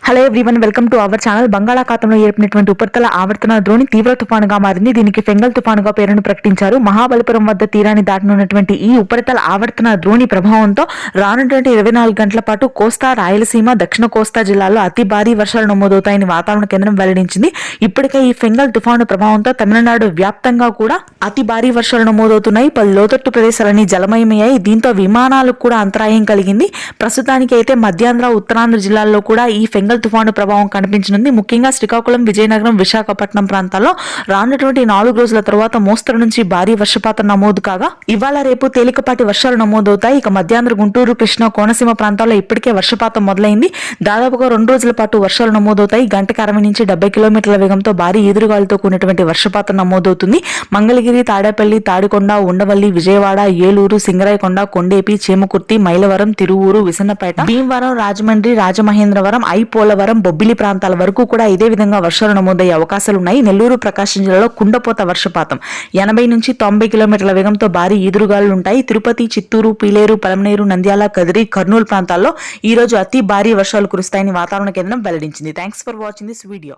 Hello everyone, welcome to our channel. బంగాళాఖాతంలో ఏర్పడినటువంటి ఉపరితల ఆవర్తన ద్రోణి తీవ్ర తుఫానుగా మారింది. దీనికి ఫెంగల్ తుఫానుగా పేరును ప్రకటించారు. మహాబలిపురం వద్ద తీరాన్ని దాటనున్నటువంటి ఈ ఉపరితల ఆవర్తన ద్రోణి ప్రభావంతో రానున్నటువంటి 24 గంటల పాటు కోస్తా, రాయలసీమ, దక్షిణ కోస్తా జిల్లాల్లో అతి భారీ వర్షాలు నమోదవుతాయని వాతావరణ కేంద్రం వెల్లడించింది. ఇప్పటికే ఈ ఫెంగల్ తుఫాను ప్రభావంతో తమిళనాడు వ్యాప్తంగా కూడా అతి భారీ వర్షాలు నమోదవుతున్నాయి. పలు లోతట్టు ప్రదేశాలన్నీ జలమయమయ్యాయి. దీంతో విమానాలకు కూడా అంతరాయం కలిగింది. ప్రస్తుతానికి అయితే మధ్యాంధ్ర, ఉత్తరాంధ్ర జిల్లాల్లో కూడా ఈ ఫెంగల్ తుఫాను ప్రభావం కనిపించనుంది. ముఖ్యంగా శ్రీకాకుళం, విజయనగరం, విశాఖపట్నం ప్రాంతాల్లో రానున్నటువంటి 4 రోజుల తర్వాత మోస్తరు నుంచి భారీ వర్షపాతం నమోదు కాగా ఇవాళ రేపు తేలికపాటి వర్షాలు నమోదవుతాయి. ఇక మధ్యాంధ్ర, గుంటూరు, కృష్ణా, కోనసీమ ప్రాంతాల్లో ఇప్పటికే వర్షపాతం మొదలైంది. దాదాపుగా 2 రోజుల పాటు వర్షాలు నమోదవుతాయి. గంటకు 60 నుంచి 70 కిలోమీటర్ల వేగంతో భారీ ఈదురుగాలులతో కూడినటువంటి వర్షపాతం నమోదవుతుంది. మంగళగిరి, తాడేపల్లి, తాడికొండ, ఉండవల్లి, విజయవాడ, ఏలూరు, సింగరాయకొండ, కొండేపి, చేమకుర్తి, మైలవరం, తిరువూరు, విసన్నపేట, భీమవరం, రాజమండ్రి, రాజమహేంద్రవరం, పోలవరం, బొబ్బిలి ప్రాంతాల వరకు కూడా ఇదే విధంగా వర్షాలు నమోదయ్యే అవకాశాలున్నాయి. నెల్లూరు, ప్రకాశం జిల్లాలో కుండపోత వర్షపాతం 80 నుంచి 90 కిలోమీటర్ల వేగంతో భారీ ఈదురుగాలులు ఉంటాయి. తిరుపతి, చిత్తూరు, పీలేరు, పలమనేరు, నంద్యాల, కదిరి, కర్నూలు ప్రాంతాల్లో ఈ రోజు అతి భారీ వర్షాలు కురుస్తాయని వాతావరణ కేంద్రం వెల్లడించింది. Thanks for watching this video.